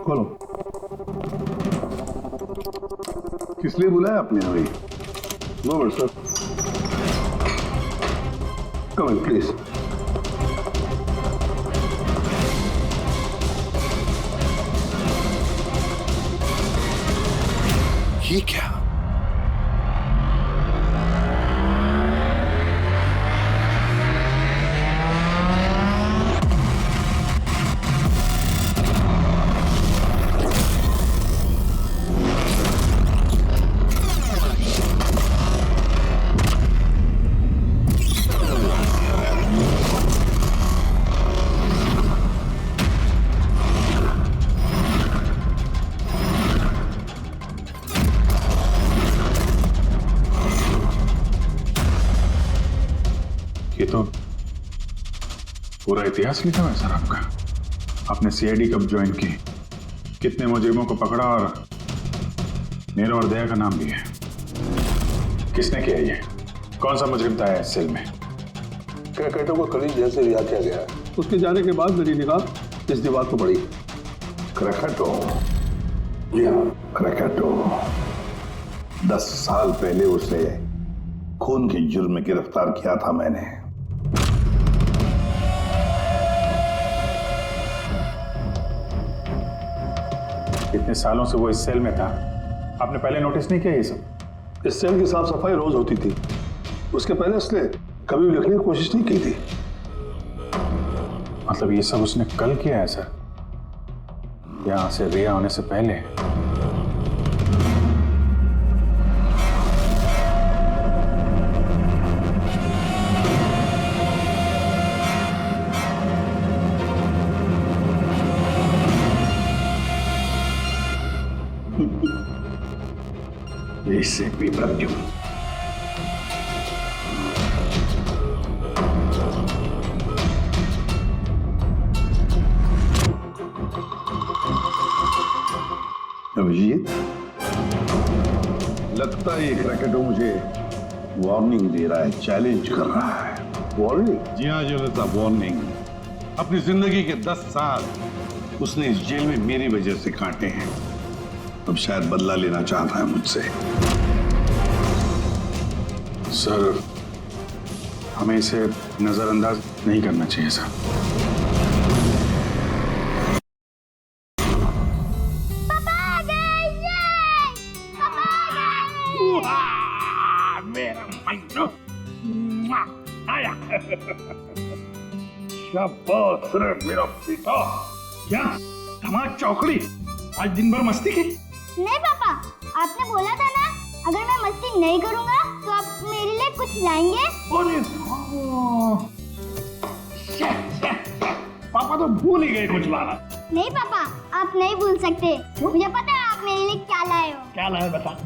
खोलो। किस लिए बुलाया आपने अभी? No but sir, come in please. ये क्या? ये तो पूरा इतिहास लिखा हुआ है सर आपका। आपने सीआईडी कब ज्वाइन की, कितने मुजरिमों को पकड़ा और मेरा और दया का नाम भी है। किसने किया ये? कौन सा मुजरिम था इस सेल में? क्रैकेटो को कल जेल से रिहा किया गया है। उसके जाने के बाद मेरी निगाह इस दीवार को पड़ी। क्रैकेटो, जी हाँ क्रैकेटो। 10 साल पहले उसे खून के जुर्म में गिरफ्तार किया था मैंने। इतने सालों से वो इस सेल में था, आपने पहले नोटिस नहीं किया ये सब? इस सेल की साफ सफाई रोज होती थी। उसके पहले उसने कभी भी लिखने की कोशिश नहीं की थी। मतलब ये सब उसने कल किया है सर, यहां से रिहा होने से पहले? इससे पेपर क्यों? अभिजीत, लगता है ये क्रैकेटो मुझे वार्निंग दे रहा है, चैलेंज कर रहा है। वार्निंग? जी हाँ जोले साहब, वार्निंग। अपनी जिंदगी के 10 साल उसने इस जेल में मेरी वजह से काटे हैं। अब शायद बदला लेना चाहता है मुझसे। सर, हमें इसे नजरअंदाज नहीं करना चाहिए सर। पापा आ गए, ये! पापा आ गए! मेरा मन्नू आया। शाबाश रे मेरा बेटा। क्या धमाक चौकड़ी, आज दिन भर मस्ती की? नहीं पापा, आपने बोला था ना अगर मैं मस्ती नहीं करूंगा तो आप मेरे लिए कुछ लाएंगे। अरे पापा तो भूल ही गए कुछ लाना। नहीं पापा, आप नहीं भूल सकते। मुझे पता है आप मेरे लिए क्या लाए हो। क्या लाए बता।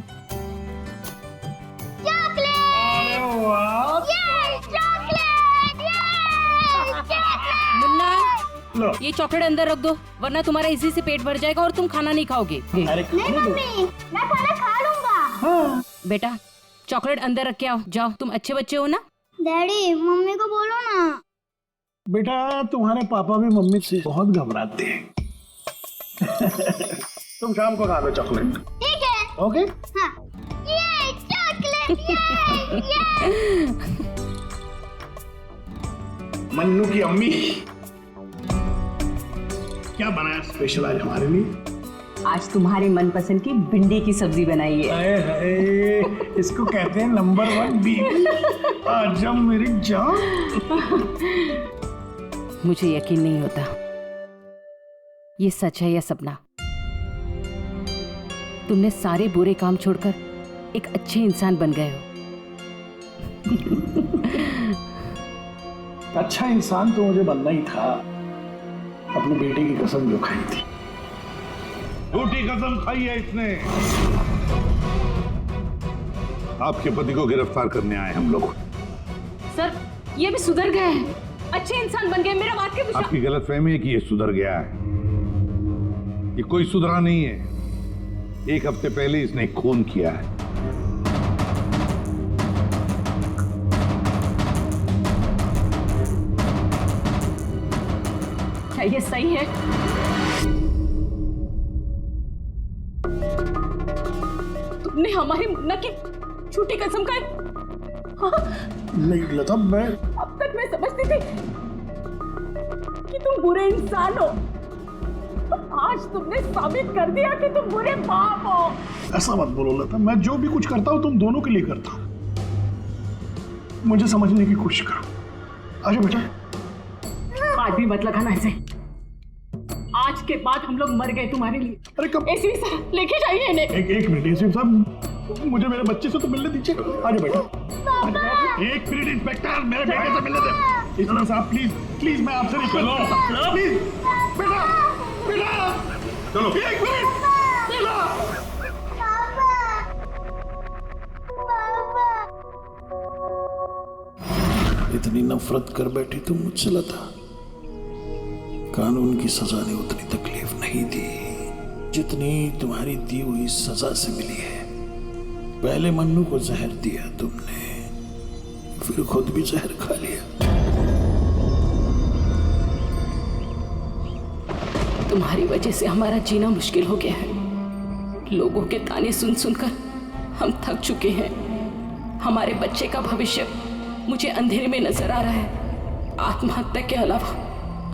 चॉकलेट! अरे वाह! ये चॉकलेट! ये चॉकलेट! मुन्ना, लो। ये चॉकलेट अंदर रख दो, वरना तुम्हारा इसी से पेट भर जाएगा और तुम खाना नहीं खाओगे। अरे नहीं मम्मी, मैं खाना खा लूंगा। हाँ। बेटा, चॉकलेट अंदर रख के आओ। जाओ, तुम अच्छे बच्चे हो ना। डैडी, मम्मी को बोलो ना। बेटा, तुम्हारे पापा भी मम्मी से बहुत घबराते हैं। तुम शाम को खा लो चॉकलेट। ठीक है। ओके? हाँ। ये चॉकलेट! ये! मन्नू की अम्मी क्या बनाया स्पेशल आज हमारे लिए? आज तुम्हारी मनपसंद की भिंडी की सब्जी बनाई है। हाय हाय, इसको कहते हैं नंबर 1 बीवी। आज जब मेरी जान। मुझे यकीन नहीं होता ये सच है या सपना। तुमने सारे बुरे काम छोड़कर एक अच्छे इंसान बन गए हो। अच्छा इंसान तो मुझे बनना ही था। अपने बेटे की कसम जो खाई थी, झूठी कसम खाई है इसने। आपके पति को गिरफ्तार करने आए हम लोग। सर, ये भी सुधर गए हैं, अच्छे इंसान बन गए। मेरा बात के विश्वास। आपकी गलतफहमी है कि ये सुधर गया है। ये कोई सुधरा नहीं है। 1 हफ्ते पहले इसने खून किया है। क्या ये सही है? तुमने हमारी मुन्ना की झूठी कसम खाई। हाँ, नहीं लता, मैं अब तक मैं समझती थी कि तुम बुरे इंसान हो, आज तुमने साबित कर दिया कि तुम बुरे बाप हो। ऐसा मत बोलो लता, मैं जो भी कुछ करता हूँ तुम दोनों के लिए करता हूँ। मुझे समझने की कोशिश करो। आजा बेटा। आज भी मत लगाना ऐसे। आज के बाद हम लोग मर गए तुम्हारे लिए। अरे कब? एसीपी साहब लेके जाइए इन्हें। एक मिनट एसीपी साहब, मुझे मेरे बच्चे से तो मिलने दीजिए। आजा बेटा। एक मिनट इंस्पेक्टर, मेरे बेटे से मिलने दे। एसीपी साहब प्लीज प्लीज, मैं आपसे रिक्वेस्ट करता हूं प्लीज। बेटा बेटा चलो, एक मिनट बेटा। इतनी नफरत कर बैठी तुम मुझसे लता। कानून की सजा ने उतनी तकलीफ नहीं दी जितनी तुम्हारी दी हुई सजा से मिली है। पहले मन्नू को जहर दिया तुमने, फिर खुद भी जहर खा लिया। तुम्हारी वजह से हमारा जीना मुश्किल हो गया है। लोगों के ताने सुन सुनकर हम थक चुके हैं। हमारे बच्चे का भविष्य मुझे अंधेरे में नजर आ रहा है। आत्महत्या के अलावा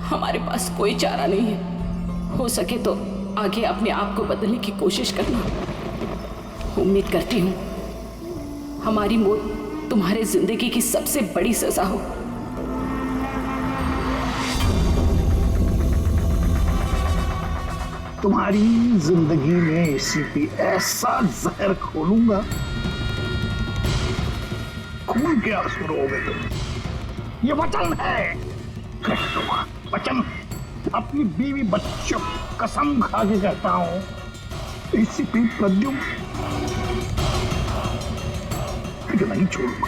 हमारे पास कोई चारा नहीं है। हो सके तो आगे अपने आप को बदलने की कोशिश करना। उम्मीद करती हूँ हमारी मौत तुम्हारे जिंदगी की सबसे बड़ी सजा हो। तुम्हारी जिंदगी में एसीपी ऐसा जहर खोलूंगा, खून के आंसू रोगे तुम। ये वचन है, वचन। अपनी बीवी बच्चों कसम खा के कहता हूं, एसीपी प्रद्युम्न नहीं छोड़ूंगा।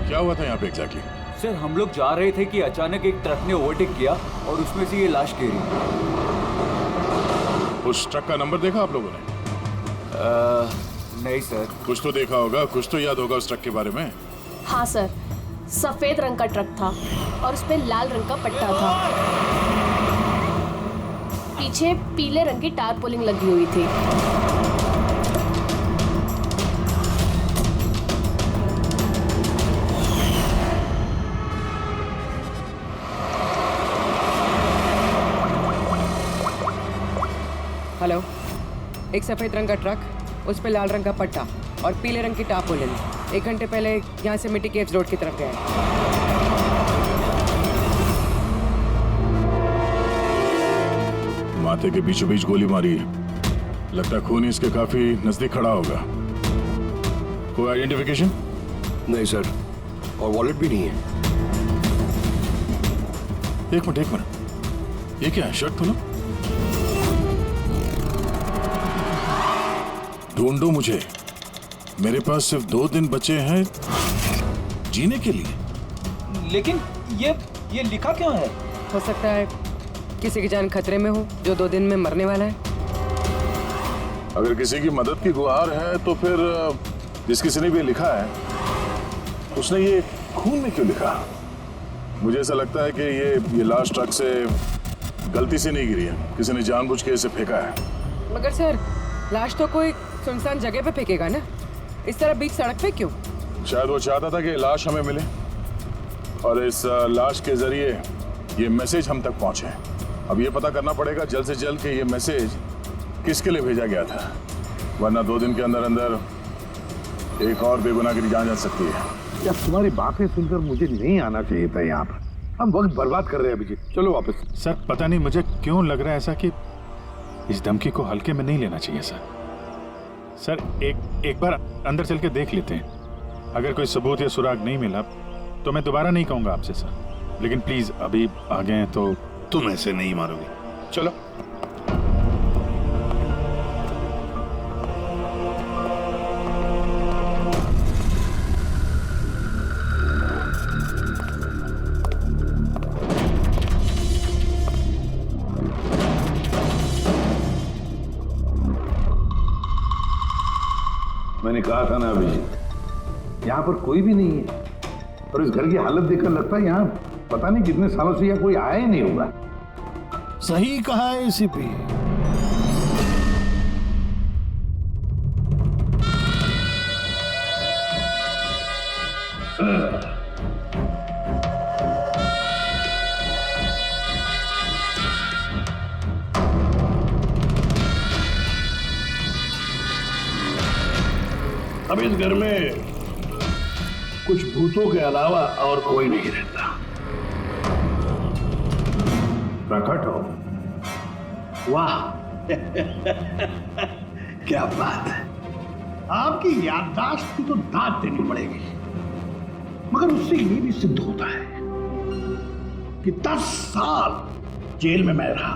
क्या हुआ था यहाँ पे एग्जैक्टली? सर, हम लोग जा रहे थे कि अचानक एक ट्रक ने ओवरटेक किया और उसमें से ये लाश गिरी। उस ट्रक का नंबर देखा आप लोगों ने? नहीं सर। कुछ तो देखा होगा, कुछ तो याद होगा उस ट्रक के बारे में। हाँ सर, सफेद रंग का ट्रक था और उस पे लाल रंग का पट्टा था। पीछे पीले रंग की टारपोलिंग लगी हुई थी। हेलो, एक सफेद रंग का ट्रक, उस पे लाल रंग का पट्टा और पीले रंग की टारपोलिन 1 घंटे पहले यहाँ से मिट्टी केव्स रोड की तरफ गए। माथे के बीचों बीच गोली मारी है। लगता है खून इसके काफी नजदीक खड़ा होगा। कोई आइडेंटिफिकेशन? नहीं सर, और वॉलेट भी नहीं है। एक मिनट, ये क्या है? शर्ट खोलो, ढूंढो मुझे। मेरे पास सिर्फ 2 दिन बचे हैं जीने के लिए। लेकिन ये लिखा क्यों है? हो सकता है किसी की जान खतरे में हो जो 2 दिन में मरने वाला है। अगर किसी की मदद की गुहार है तो फिर जिस किसी ने भी लिखा है उसने ये खून में क्यों लिखा? मुझे ऐसा लगता है कि ये लाश ट्रक से गलती से नहीं गिरी है, किसी ने जानबूझ के इसे फेंका है। मगर सर, लाश तो कोई सुनसान जगह पे फेंकेगा ना, इस तरह बीच सड़क पे क्यों? शायद वो चाहता था कि लाश हमें मिले और इस लाश के जरिए ये मैसेज हम तक पहुंचे। अब ये पता करना पड़ेगा जल्द से जल्द कि ये मैसेज किसके लिए भेजा गया था, वरना 2 दिन के अंदर अंदर एक और बेगुनाह की जान जा सकती है। जब तुम्हारी बातें सुनकर मुझे नहीं आना चाहिए था यहाँ पर। हम वक्त बर्बाद कर रहे हैं अभिजीत, चलो वापस। सर पता नहीं मुझे क्यों लग रहा है ऐसा कि इस धमकी को हल्के में नहीं लेना चाहिए सर। एक बार अंदर चल के देख लेते हैं। अगर कोई सबूत या सुराग नहीं मिला तो मैं दोबारा नहीं कहूंगा आपसे सर, लेकिन प्लीज अभी आ गए हैं तो। तुम ऐसे नहीं मारोगे, चलो। मैंने कहा था ना अभिजीत, यहाँ पर कोई भी नहीं है और इस घर की हालत देखकर लगता है यहाँ पता नहीं कितने सालों से यहाँ कोई आया ही नहीं होगा। सही कहा है एसीपी। अब इस घर में कुछ भूतों के अलावा और कोई नहीं रहता। प्रकट हो। वाह क्या बात है। आपकी याददाश्त की तो दाद देनी पड़ेगी, मगर उससे ये भी सिद्ध होता है कि 10 साल जेल में मैं रहा,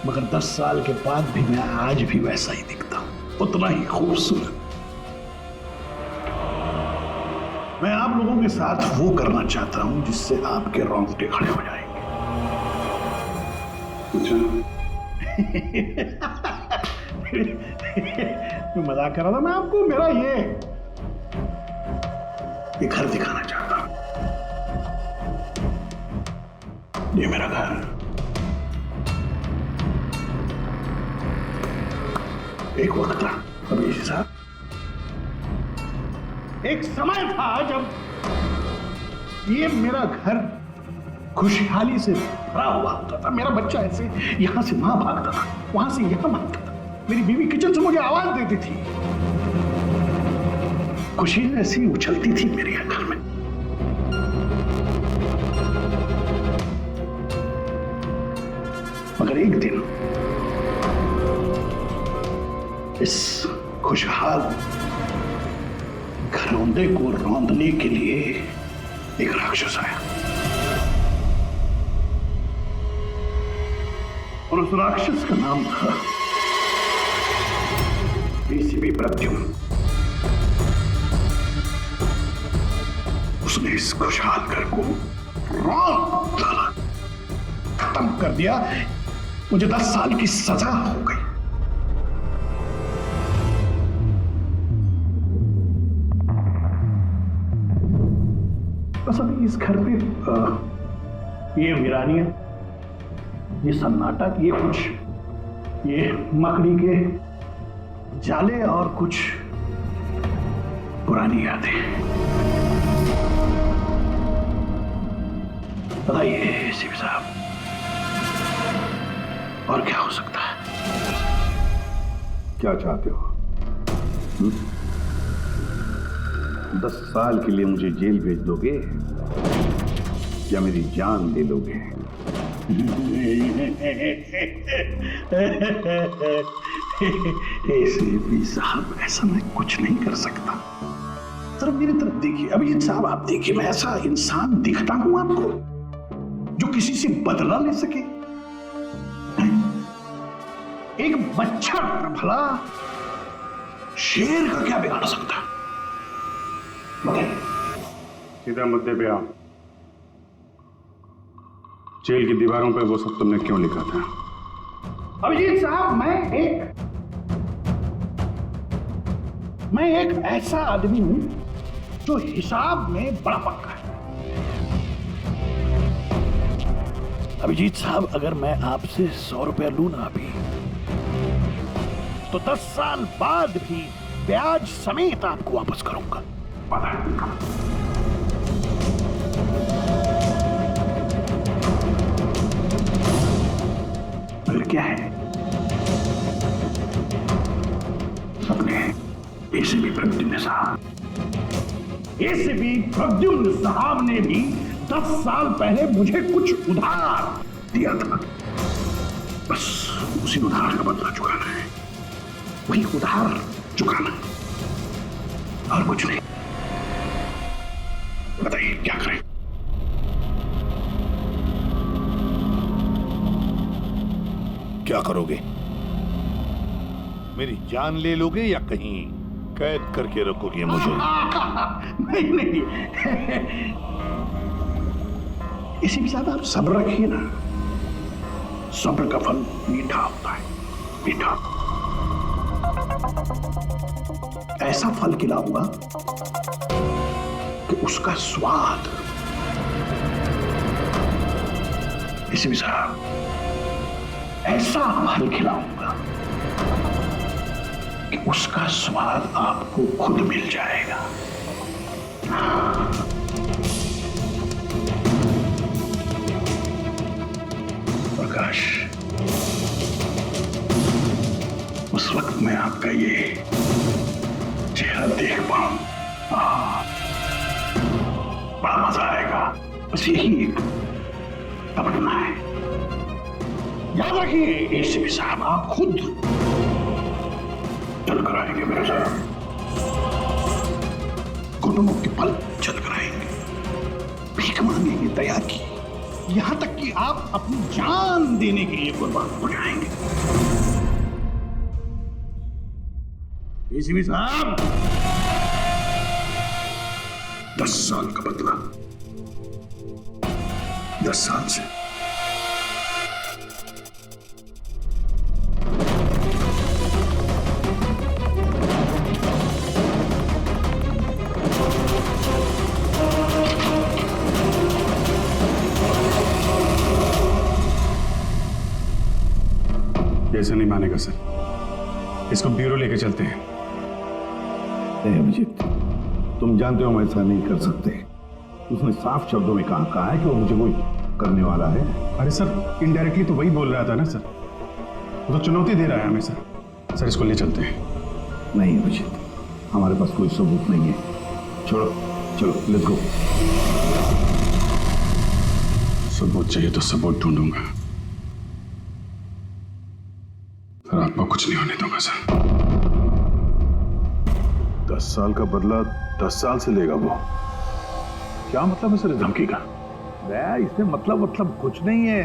मगर 10 साल के बाद भी मैं आज भी वैसा ही दिखता हूं, उतना ही खूबसूरत। मैं आप लोगों के साथ वो करना चाहता हूं जिससे आपके रोंगटे खड़े हो जाएंगे। मैं मजाक कर रहा था। मैं आपको मेरा ये घर दिखाना चाहता हूं। ये मेरा घर, एक वक्त था अभी साहब, एक समय था जब ये मेरा घर खुशहाली से भरा हुआ होता था। मेरा बच्चा ऐसे यहां से वहां भागता था, वहां से यहां भागता था। मेरी बीवी किचन से मुझे आवाज देती थी, खुशी ऐसी उछलती थी मेरे घर में। मगर एक दिन इस खुशहाल घरौंदे को रौंदने के लिए एक राक्षस आया, और उस राक्षस का नाम था एसीपी प्रद्युम्न। उसने इस खुशहाल घर को रौंद डाला, खत्म कर दिया। मुझे 10 साल की सजा हो गई। बस अभी इस घर पे ये वीरानियत, ये सन्नाटा, ये कुछ ये मकड़ी के जाले और कुछ पुरानी यादें। बताइए एसीपी साहब, और क्या हो सकता है? क्या चाहते हो? 10 साल के लिए मुझे जेल भेज दोगे या मेरी जान ले लोगे? एसीपी साहब, ऐसा मैं कुछ नहीं कर सकता। सिर्फ मेरी तरफ देखिए। अभी साहब आप देखिए, मैं ऐसा इंसान दिखता हूं आपको जो किसी से बदला ले सके? एक बच्चा भला शेर का क्या बिगाड़ सकता? सीधा मुद्दे पे आओ। जेल की दीवारों पे वो सब तुमने क्यों लिखा था? अभिजीत साहब, मैं एक ऐसा आदमी हूं जो हिसाब में बड़ा पक्का है। अभिजीत साहब, अगर मैं आपसे 100 रुपया लूं ना अभी, तो 10 साल बाद भी ब्याज समेत आपको वापस करूंगा। फिर क्या है? अपने एसीपी प्रद्युम्न साहब ने भी 10 साल पहले मुझे कुछ उधार दिया था। बस उसी उधार का बदला चुकाना है, वही उधार चुकाना, और कुछ नहीं। बताइए क्या करें? क्या करोगे? मेरी जान ले लोगे या कहीं कैद करके रखोगे मुझे? नहीं एसीपी साहब, आप सब्र रखिए ना। सब्र का फल मीठा होता है, मीठा। ऐसा फल खिलाऊंगा कि उसका स्वाद इसमें साहब ऐसा फल खिलाऊंगा कि उसका स्वाद आपको खुद मिल जाएगा। प्रकाश, उस वक्त मैं आपका ये चेहरा देख पाऊं, बड़ा मजा आएगा। बस यही एक तमन्ना है। याद रखिए एसीपी साहब, आप खुद चल कर आएंगे मेरे साथ, घुटनों के पल चल कर आएंगे, भीख मांगेंगे तैयार की, यहां तक कि आप अपनी जान देने के लिए कुर्बान हो जाएंगे। एसीपी साहब, 10 साल का बदला 10 साल से। ऐसा नहीं मानेगा सर, इसको ब्यूरो लेके चलते हैं। अभिजीत, तुम जानते हो हम ऐसा नहीं कर सकते। उसने साफ शब्दों में कहा है कि वो मुझे कोई करने वाला है। अरे सर, इनडायरेक्टली तो वही बोल रहा था ना सर, वो तो चुनौती दे रहा है हमें सर। सर इसको ले चलते हैं। नहीं अभिजीत, हमारे पास कोई सबूत नहीं है। छोड़ो, चलो लेट्स गो। सबूत चाहिए तो सबूत ढूंढूंगा, और आपको कुछ नहीं होने दूंगा सर। 10 साल का बदला 10 साल से लेगा वो? क्या मतलब है सर इस धमकी का? इसमें मतलब कुछ नहीं है।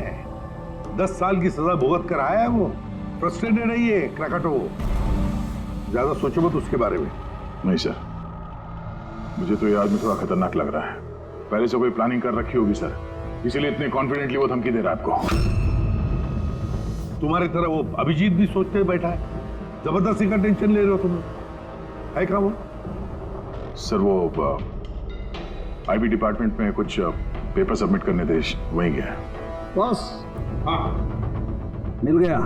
10 साल की सजा भुगत कर आया है वो। फ्रस्ट्रेटेड है ये क्रैकाटो। ज्यादा सोचो मत उसके बारे में। नहीं सर, मुझे तो ये आदमी थोड़ा खतरनाक लग रहा है। पहले से कोई प्लानिंग कर रखी होगी सर, इसीलिए इतने कॉन्फिडेंटली वो धमकी दे रहा है आपको। तुम्हारी तरह वो अभिजीत भी सोचते बैठा है। जबरदस्ती का टेंशन ले रहे हो तुम। है क्या वो? सर वो आईबी डिपार्टमेंट में कुछ पेपर सबमिट करने थे, वहीं गया। बस हाँ, मिल गया।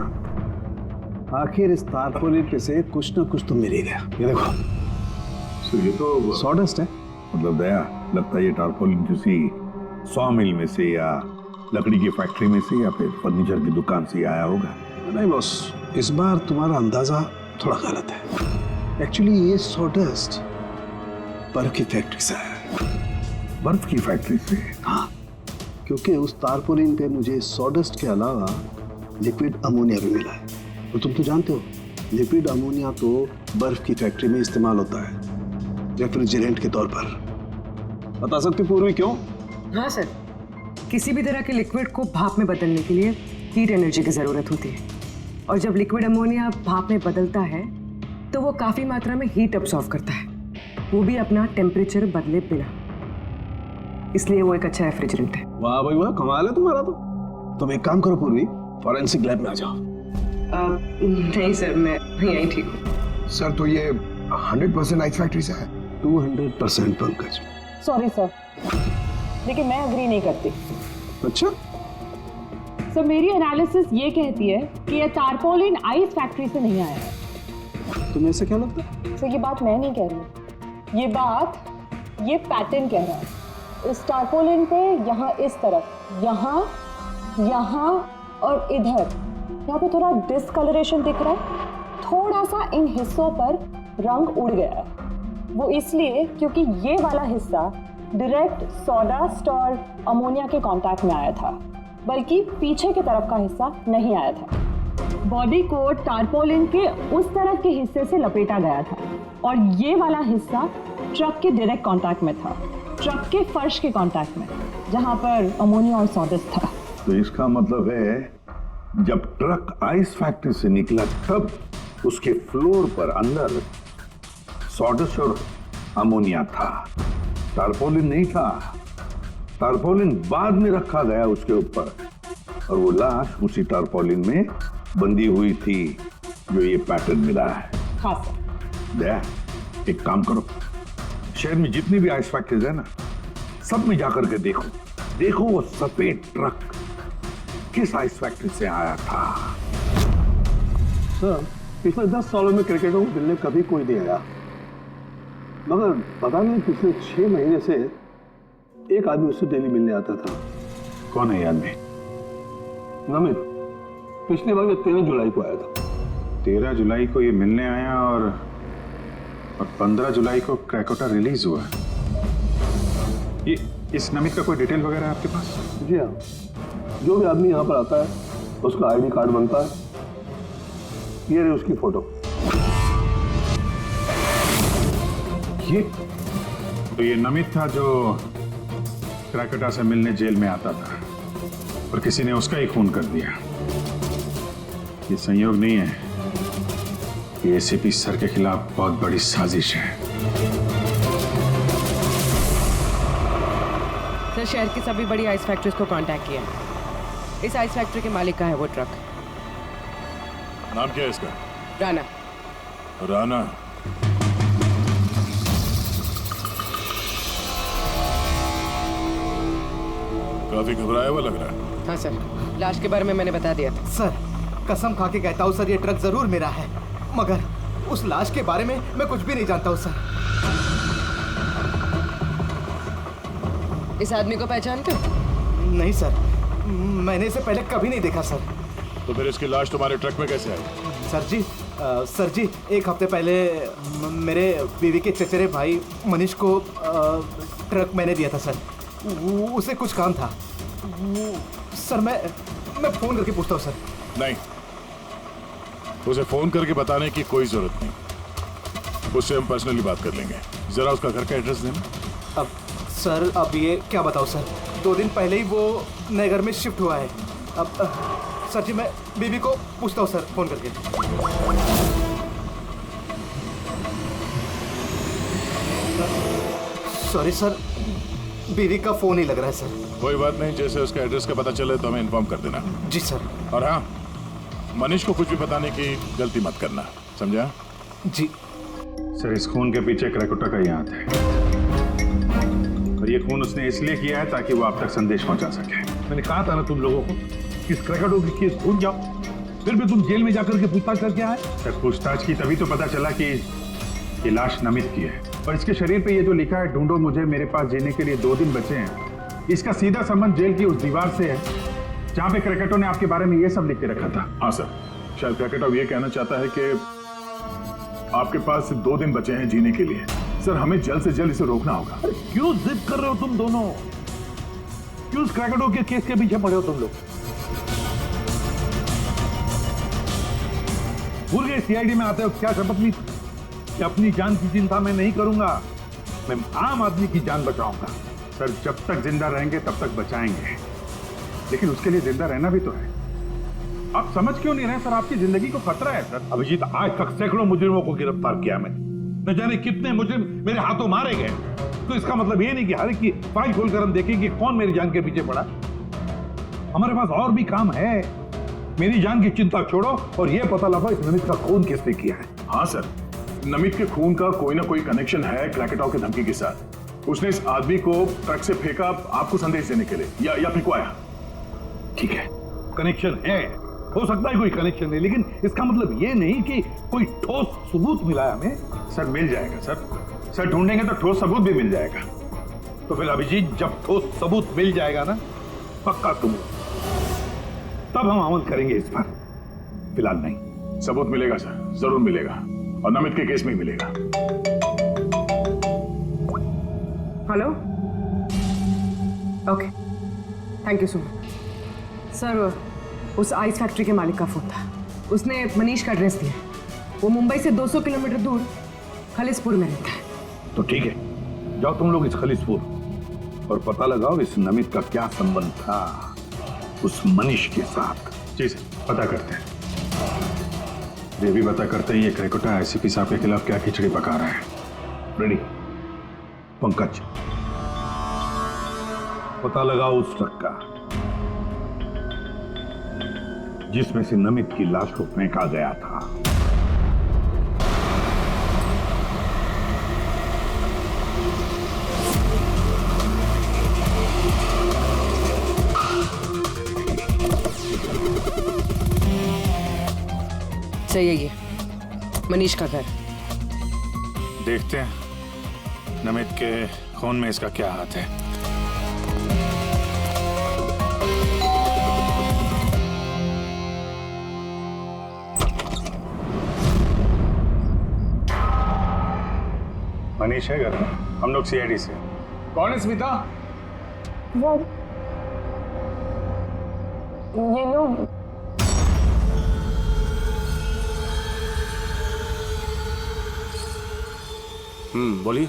आखिर इस तारपोलिन पे से कुछ ना कुछ तो मिल ही गया। ये देखो सर, ये तो सॉडस्ट है। मतलब दया, लगता है ये टारपोलिन किसी सॉ मिल में से या लकड़ी की फैक्ट्री में से या फिर फर्नीचर की दुकान से आया होगा। नहीं बॉस, इस बार तुम्हारा अंदाजा थोड़ा गलत है। एक्चुअली ये सॉडस्ट बर्फ की फैक्ट्री से है। बर्फ की फैक्ट्री से? हाँ, क्योंकि उस तारपोलिन पे मुझे सॉडस्ट के अलावा लिक्विड अमोनिया भी मिला है। और तुम तो जानते हो, लिक्विड अमोनिया तो बर्फ की फैक्ट्री में इस्तेमाल होता है रेफ्रिजरेंट के तौर पर। बता सकते पूर्वी क्यों? हाँ सर, किसी भी तरह के लिक्विड को भाप में बदलने के लिए हीट एनर्जी की ज़रूरत होती है, और जब लिक्विड अमोनिया भाप में बदलता है तो वो काफ़ी मात्रा में हीट अब्सॉर्ब करता है, वो भी अपना टेम्परेचर बदले बिना। इसलिए वो एक अच्छा रेफ्रिजरेंट है। वाह भाई वाह, कमाल है तुम्हारा तो। तुम एक काम करो पूर्वी, फॉरेंसिक लैब में आ जाओ। नहीं सर, मैं यहीं ठीक हूँ। सर तो ये 100% आइस फैक्ट्री से है। 200% पंकज। सॉरी सर, लेकिन मैं अग्री नहीं करती। अच्छा? सर मेरी एनालिसिस ये कहती है कि ये टारपोलिन आइस फैक्ट्री से नहीं आया है। तुम्हें ऐसा क्या लगता है? सर ये बात मैं नहीं कह रही, ये बात ये पैटर्न कह रहा है। इस टारपोलिन पे यहाँ इस तरफ, यहाँ, यहाँ और इधर, यहाँ पे थोड़ा डिस्कलरेशन दिख रहा है। थोड़ा सा इन हिस्सों पर रंग उड़ गया है। वो इसलिए क्योंकि ये वाला हिस्सा डायरेक्ट सॉडास्ट और अमोनिया के कांटेक्ट में आया था, बल्कि पीछे की तरफ का हिस्सा नहीं आया था। बॉडी को टारपोलिन के उस तरफ के हिस्से से लपेटा गया था, और ये वाला हिस्सा ट्रक के डायरेक्ट कांटेक्ट में था, ट्रक के फर्श के कांटेक्ट में, जहां पर अमोनिया और सॉडस्ट था। तो इसका मतलब है जब ट्रक आइस फैक्ट्री से निकला तब उसके फ्लोर पर अंदर सॉडस्ट और अमोनिया था, टारपोलिन नहीं था। टारपोलिन बाद में रखा गया उसके ऊपर, और वो लाश उसी टारपोलिन में बंधी हुई थी जो ये पैटर्न मिला है। हाँ सर। दया, एक काम करो, शहर में जितनी भी आइस फैक्ट्रीज है ना, सब में जाकर के देखो वो सफेद ट्रक किस आइस फैक्ट्री से आया था? सर, पिछले 10 सालों में क्रिकेटरों को मिलने कभी कोई नहीं आया, मगर पता नहीं पिछले 6 महीने से एक आदमी उससे डेली मिलने आता था। कौन है ये आदमी? नमित। पिछले बार 13 जुलाई को आया था। 13 जुलाई को ये मिलने आया और 15 जुलाई को क्रैकोटा रिलीज हुआ। ये इस नमित का कोई डिटेल वगैरह है आपके पास? जी हाँ, जो भी आदमी यहाँ पर आता है उसका आईडी कार्ड बनता है। ये रही उसकी फोटो। तो ये नमित था जो क्रैकोटा से मिलने जेल में आता था और किसी ने उसका ही खून कर दिया। ये संयोग नहीं है, ये एसीपी सर के खिलाफ बहुत बड़ी साजिश है। सर, शहर की सभी बड़ी आइस फैक्ट्रीज को कांटेक्ट किया। इस आइस फैक्ट्री के मालिक का है वो ट्रक। नाम क्या है इसका? राणा। राणा। काफी घबराया हुआ लग रहा है। हाँ सर, लाश के बारे में मैंने बता दिया था। सर, कसम खा के कहता हूँ सर, ये ट्रक जरूर मेरा है, मगर उस लाश के बारे में मैं कुछ भी नहीं जानता हूँ सर। इस आदमी को पहचानते हो? नहीं सर, मैंने इसे पहले कभी नहीं देखा सर। तो फिर इसकी लाश तुम्हारे ट्रक में कैसे आई? सर जी, 1 हफ्ते पहले मेरे बीवी के चचेरे भाई मनीष को ट्रक मैंने दिया था सर। उसे कुछ काम था सर। मैं फोन करके पूछता हूँ सर। नहीं, उसे फोन करके बताने की कोई जरूरत नहीं, उससे हम पर्सनली बात कर लेंगे। जरा उसका घर का एड्रेस देना। अब सर, अब ये क्या बताऊँ सर, 2 दिन पहले ही वो नए घर में शिफ्ट हुआ है। अब सर जी, मैं बीवी को पूछता हूँ सर फोन करके। सॉरी सर, बीवी का फोन ही लग रहा है सर। कोई बात नहीं, जैसे उसका एड्रेस का पता चले तो हमें इन्फॉर्म कर देना। जी सर। और हाँ, मनीष को कुछ भी बताने की गलती मत करना, समझा? जी सर, इस खून के पीछे क्रैकोटा का ही हाथ है और ये खून उसने इसलिए किया है ताकि वो आप तक संदेश पहुंचा सके। मैंने कहा था ना तुम लोगों को, इस क्रैकोटा की केस भूल जाओ, फिर भी तुम जेल में जाकर के पूछताछ करके आए। सर, पूछताछ की तभी तो पता चला कि ये लाश नमित की है और इसके शरीर पे ये जो लिखा है, ढूंढो मुझे, मेरे पास जीने के लिए 2 दिन बचे हैं, इसका सीधा संबंध जेल की उस दीवार से है जहां पे क्रैकोटा ने आपके बारे में ये सब लिख के रखा था। हाँ सर, शायद क्रैकोटा ये कहना चाहता है कि आपके पास 2 दिन बचे हैं जीने के लिए। सर, हमें जल्द से जल्द इसे रोकना होगा। क्यों जिद कर रहे हो तुम दोनों? क्यों उस क्रैकोटा के केस के पीछे पड़े हो तुम लोग? भूल गए सीआईडी में आते हो क्या शपथ ली कि अपनी जान की चिंता मैं नहीं करूंगा, मैं आम आदमी की जान बचाऊंगा। सर, जब तक जिंदा रहेंगे तब तक बचाएंगे, लेकिन उसके लिए जिंदा रहना भी तो है। आप समझ क्यों नहीं रहे सर? आपकी जिंदगी को खतरा है सर। अभिजीत, आज तक सैकड़ों मुजरिमों को गिरफ्तार किया मैंने, न जाने कितने मुजरिम मेरे हाथों मारे गए। तो इसका मतलब ये नहीं कि हर एक की फाइल खोलकर हम देखें कि कौन मेरी जान के पीछे पड़ा। हमारे पास और भी काम है। मेरी जान की चिंता छोड़ो और ये पता लगाओ इस नमित का खून किसने किया है। हाँ सर, नमित के खून का कोई ना कोई कनेक्शन है क्रैकोटा की धमकी के साथ। उसने इस आदमी को ट्रक से फेंका आपको संदेश देने के लिए, या फिकवाया। ठीक है, कनेक्शन है, हो सकता है कोई कनेक्शन है, लेकिन इसका मतलब ये नहीं कि कोई ठोस सबूत मिला है हमें। सर, मिल जाएगा सर, ढूंढेंगे तो ठोस सबूत भी मिल जाएगा। तो फिर अभिजीत, जब ठोस सबूत मिल जाएगा ना, पक्का तुम, तब हम अमल करेंगे इस पर, फिलहाल नहीं। सबूत मिलेगा सर, जरूर मिलेगा, और नमित के केस में ही मिलेगा। Hello, okay, thank you so much. Sir, उस आइस फैक्ट्री के मालिक का फोन था, उसने मनीष का एड्रेस दिया। वो मुंबई से 200 किलोमीटर दूर खलिसपुर में रहता है। तो ठीक है, जाओ तुम लोग इस खलिसपुर और पता लगाओ इस नमित का क्या संबंध था उस मनीष के साथ। जी सर, पता करते हैं। ये भी पता करते हैं ये क्रैकोटा एसीपी साहब के खिलाफ क्या खिचड़ी पका रहा है। रेडी? पंकज, पता लगाओ उस ट्रक का जिसमें से नमित की लाश को फेंका गया था। सही है ये मनीष का घर। देखते हैं नमित के खून में इसका क्या हाथ है। मनीष है घर में, हम लोग सीआईडी से। कौन है स्मिता? वो ये लोग बोलिए।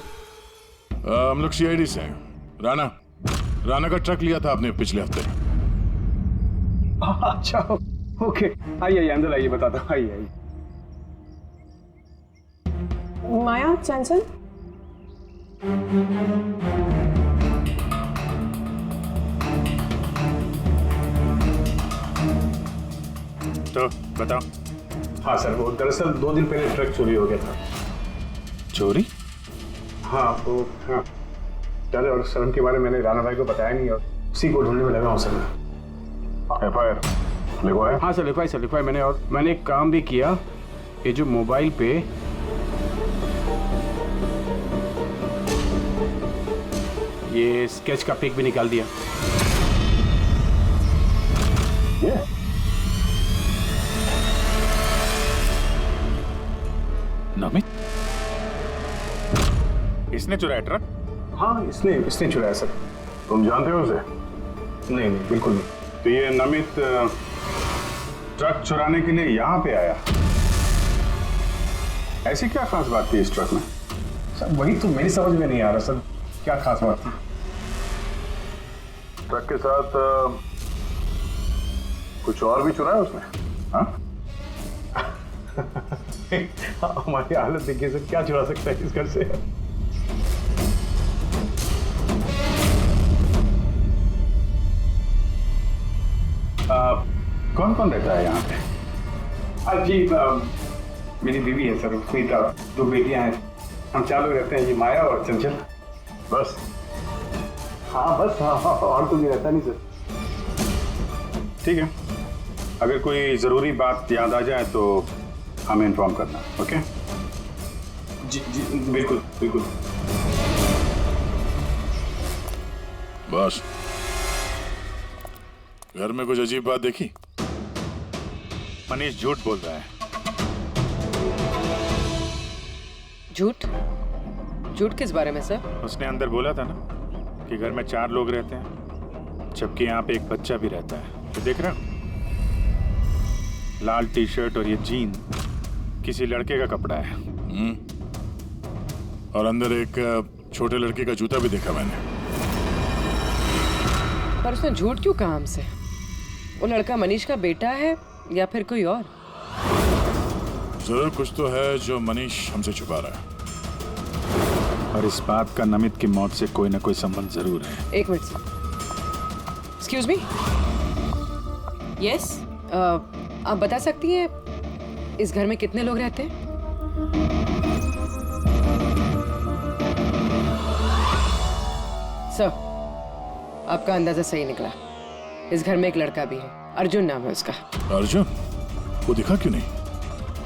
हम लोग सीआईडी से हैं। राना का ट्रक लिया था आपने पिछले हफ्ते। अच्छा ओके, आइए अंदर आइए, बताता हूँ। आइए। माया चंचल तो बताओ। हाँ सर, वो दरअसल 2 दिन पहले ट्रक चोरी हो गया था। चोरी? हाँ वो हाँ, डर और शर्म के बारे में मैंने राणा भाई को बताया नहीं और उसी को ढूंढने में लगा हूँ सर। FIR लिखवाया? हाँ सर लिखवाया मैंने, और मैंने एक काम भी किया। ये जो मोबाइल पे ये स्केच का पिक भी निकाल दिया। नमित इसने चुराया ट्रक? हाँ इसने चुराया सर। तुम जानते हो उसे? नहीं बिल्कुल नहीं। तो ये नमित ट्रक चुराने के लिए यहाँ पे आया, ऐसी क्या खास बात थी इस ट्रक में? सर वही तो मेरी समझ में नहीं आ रहा सर, क्या खास बात थी? ट्रक के साथ कुछ और भी चुराया उसने? हाँ? हमारी हालत देखिए सर, क्या चुरा सकता है इस घर से? कौन कौन रहता है यहाँ पे? हाँ जी, मेरी बीवी है सर स्मिता, 2 बेटियां हैं, हम 4 लोग रहते हैं, ये माया और चंचल। बस? हाँ बस, हाँ और कोई रहता नहीं सर। ठीक है, अगर कोई जरूरी बात याद आ जाए तो हमें इन्फॉर्म करना। ओके? जी बिल्कुल। बस घर में कुछ अजीब बात देखी? मनीष झूठ बोल रहा है। झूठ किस बारे में सर? उसने अंदर बोला था ना कि घर में 4 लोग रहते हैं, जबकि यहाँ पे एक बच्चा भी रहता है। तो देख रहे हो, लाल टी-शर्ट और ये जीन किसी लड़के का कपड़ा है। और अंदर एक छोटे लड़के का जूता भी देखा मैंने। पर उसने झूठ क्यों कहा हमसे? वो लड़का मनीष का बेटा है या फिर कोई और? जरूर कुछ तो है जो मनीष हमसे छुपा रहा है। और इस बात का नमित की मौत से कोई ना कोई संबंध जरूर है। 1 minute sir. Excuse me. Yes, आप बता सकती हैं इस घर में कितने लोग रहते हैं? सर, आपका अंदाजा सही निकला। इस घर में एक लड़का भी है, अर्जुन नाम है उसका। अर्जुन? वो दिखा क्यों नहीं?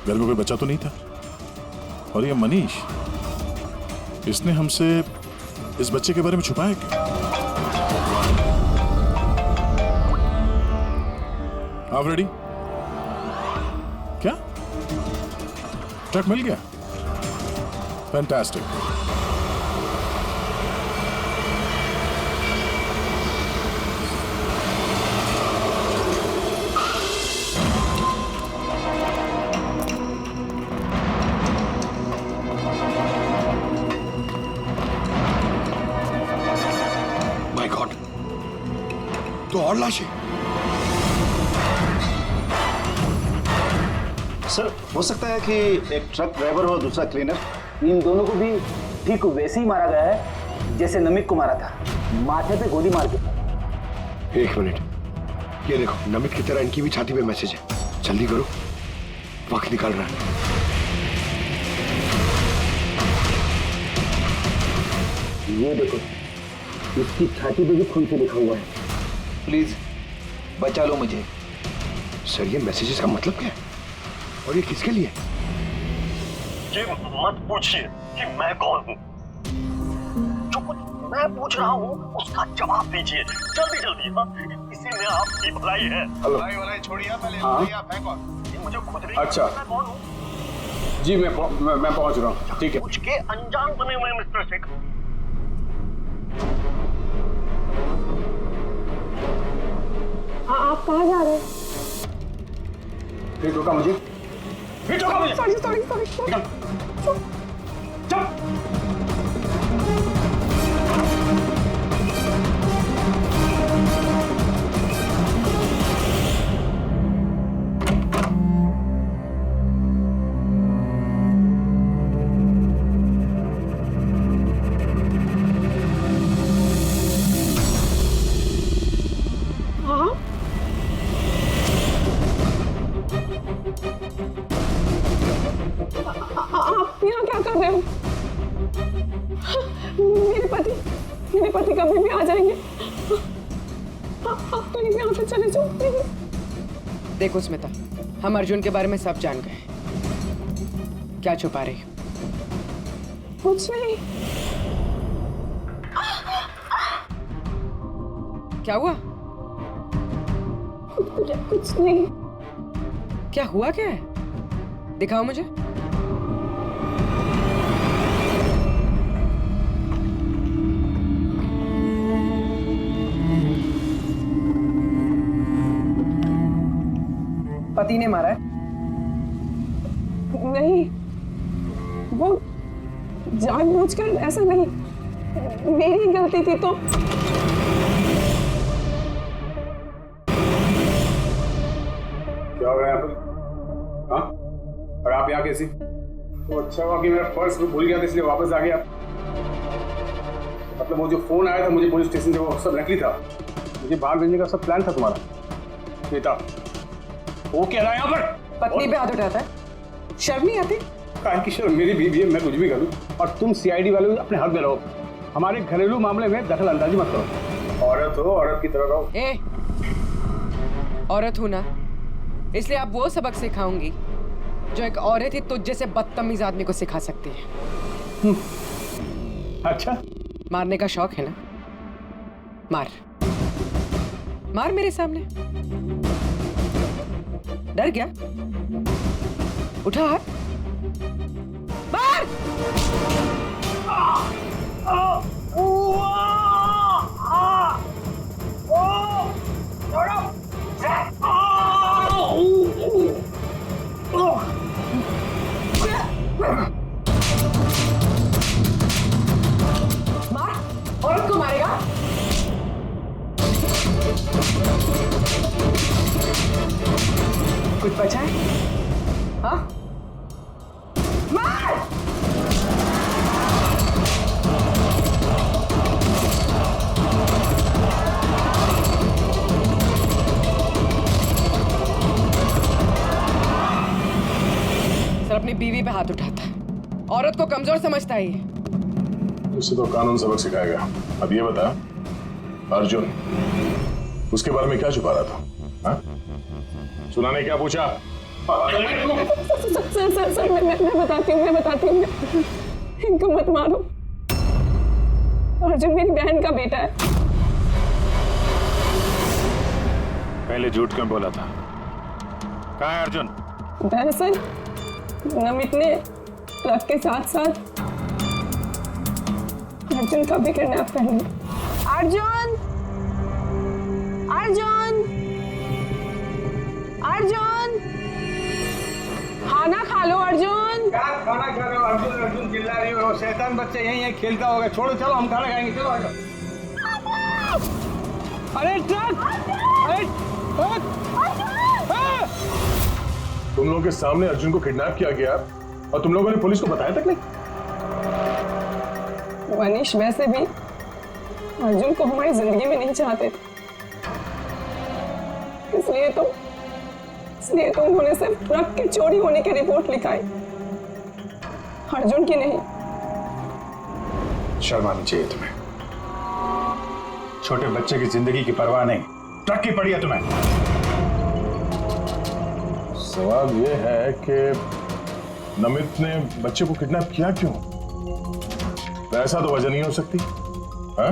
घर में कोई बच्चा तो नहीं था? और ये मनीष, इसने हमसे इस बच्चे के बारे में छुपाया क्यों? आप रेडी? क्या ट्रक मिल गया? फैंटास्टिक। माय गॉड, तो और लाशें। सर, हो सकता है कि एक ट्रक ड्राइवर और दूसरा क्लीनर। इन दोनों को भी ठीक वैसे ही मारा गया है जैसे नमित को मारा था, माथे पे गोली मार के। 1 मिनट, ये देखो, नमित की तरह इनकी भी छाती पे मैसेज है। जल्दी करो, वक्त निकाल रहा है। ये देखो, इसकी छाती पे भी खून से लिखा हुआ है। प्लीज बचा लो मुझे। सर, ये मैसेजेस का मतलब क्या है? और ये किसके लिए? ये मत पूछिए कि मैं कौन हूँ। जो कुछ मैं पूछ रहा हूँ उसका जवाब दीजिए जल्दी जल्दी। हाँ, इसी में आपकी भलाई है। भलाई छोड़िए पहले। आप हैं कौन? मुझे खुद नहीं अच्छा। मैं कौन हूँ? जी मैं पहुंच रहा हूँ। ठीक है। पूछ के अनजान बने हुए मिस्टर शेखर। आप कहाँ जा रहे हैं? फिर रोका मुझे। सॉरी। आप यहाँ क्या कर रहे हो? मेरे पति कभी भी आ जाएंगे। आप तो यहाँ से चले जाओ प्लीज। देखो स्मिता, हम अर्जुन के बारे में सब जान गए। क्या छुपा रही? कुछ नहीं। क्या हुआ? कुछ नहीं। क्या हुआ? क्या है? दिखाओ मुझे। पति ने मारा है? नहीं, वो जानबूझकर ऐसा नहीं, मेरी गलती थी। तो क्या हो रहा है यहाँ पर? हाँ? और आप यहाँ कैसी? तो अच्छा हुआ कि मेरा पर्स भूल गया था इसलिए वापस आ गया। मतलब वो जो फोन आया था मुझे पुलिस स्टेशन से वो सब नकली था। मुझे बाहर भेजने का सब प्लान था तुम्हारा। बेटा वो कह रहा है यहाँ पर पत्नी पे हाथ उठाता है? शर्म नहीं आती? काहे की शर्म? मेरी बीवी है, मैं कुछ भी करूँ। और तुम सीआईडी वाले अपने हाथ में रहो। हमारे घरेलू मामले में दखल अंदाजी मत करो। औरत हो, औरत की तरह रहो। ए, औरत हूं ना, इसलिए आप वो सबक सिखाऊंगी जो एक औरत ही तुझ जैसे बदतमीज आदमी को सिखा सकती है। अच्छा, मारने का शौक है ना? मार मेरे सामने। डर गया? उठा हाथ, मार। मार, औरत को मारेगा? कुछ बचा है? हाँ? मार! सर अपनी बीवी पे हाथ उठाता है, औरत को कमजोर समझता है ये। उसे तो कानून सबक सिखाएगा। अब ये बता, अर्जुन उसके बारे में क्या छुपा रहा था? हाँ? सुना ने क्या पूछा? सर मैं बताती हूँ। इनको मत मारो। अर्जुन मेरी बहन का बेटा है। पहले झूठ क्यों बोला था? कहाँ है अर्जुन? दरअसल नमित ने ट्रक के साथ साथ अर्जुन का भी किडनैप कर लिया। अर्जुन! खाना खा लो अर्जुन। क्या खाना खा रहे हो? अर्जुन चिल्ला रही हो। शैतान बच्चा यहीं खेलता होगा। छोड़ो, चलो हम खाना खाएंगे। चलो आ जाओ। अरे ट्रक! तुम लोगों के सामने अर्जुन को किडनैप किया गया और तुम लोगों ने पुलिस को बताया तक नहीं? मनीष वैसे भी अर्जुन को हमारी जिंदगी में नहीं चाहते थे, इसलिए तो उन्होंने सिर्फ ट्रक के चोरी होने की रिपोर्ट लिखाई, अर्जुन की नहीं। शर्म आनी चाहिए तुम्हें। छोटे बच्चे की जिंदगी की परवाह नहीं, ट्रक की पड़ी है तुम्हें। सवाल ये है कि नमित ने बच्चे को किडनैप किया क्यों? ऐसा तो वजह नहीं हो सकती। हाँ?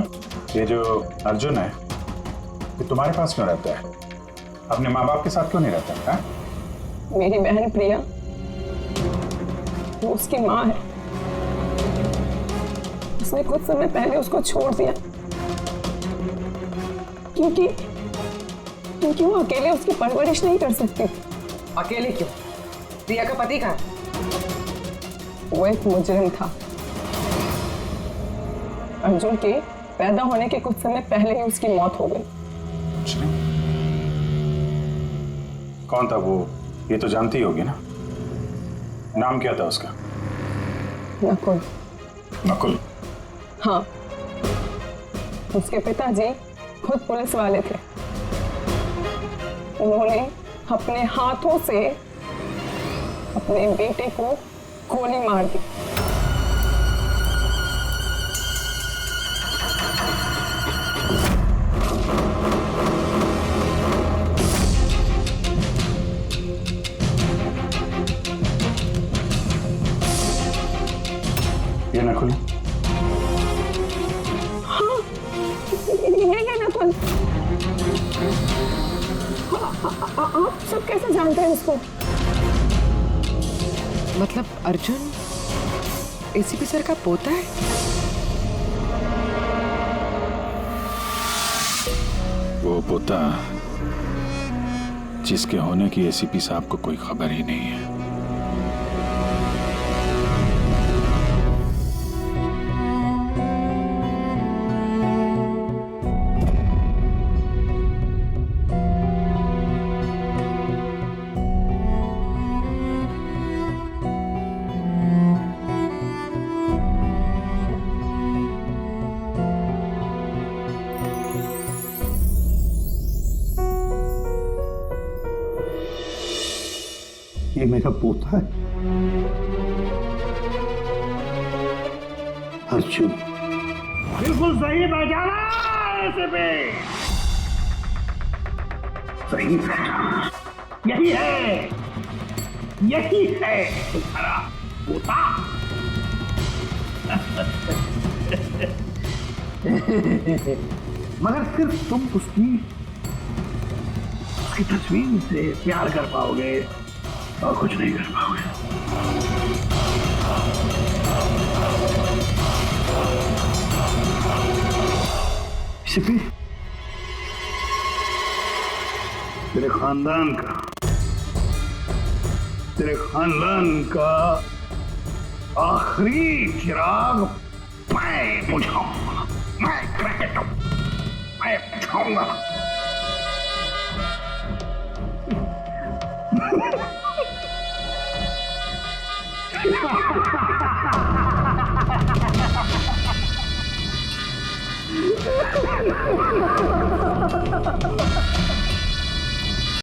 ये जो अर्जुन है ये तुम्हारे पास क्यों रहता है? अपने माँ बाप के साथ क्यों नहीं रहता है? मेरी बहन प्रिया वो उसकी माँ है। उसने कुछ समय पहले उसको छोड़ दिया क्योंकि वो अकेले उसकी परवरिश नहीं कर सकती। अकेले क्यों? प्रिया का पति कहाँ है? वो एक मुजरिम था। अर्जुन के पैदा होने के कुछ समय पहले ही उसकी मौत हो गई। कौन था वो? ये तो जानती होगी ना। नाम क्या था उसका? नकुल। नकुल? हाँ, उसके पिताजी खुद पुलिस वाले थे। उन्होंने अपने हाथों से अपने बेटे को गोली मार दी। ये नकुल? हाँ, ये नकुल। आप सब कैसे जानते हैं इसको? मतलब अर्जुन एसीपी सर का पोता है? वो पोता जिसके होने की एसीपी साहब को कोई खबर ही नहीं है। ये मेरा पोता है अर्जुन। बिल्कुल सही पहचाना ऐसे पे। सही पहचाना। यही है तुम्हारा पोता। मगर सिर्फ तुम उसकी तस्वीर से प्यार कर पाओगे और कुछ नहीं कर पाओगे। सिपी, तेरे खानदान का आखिरी चिराग मैं बुझाऊंगा। मैं क्रैकेट हूं, मैं बुझाऊंगा। Ha ha ha ha!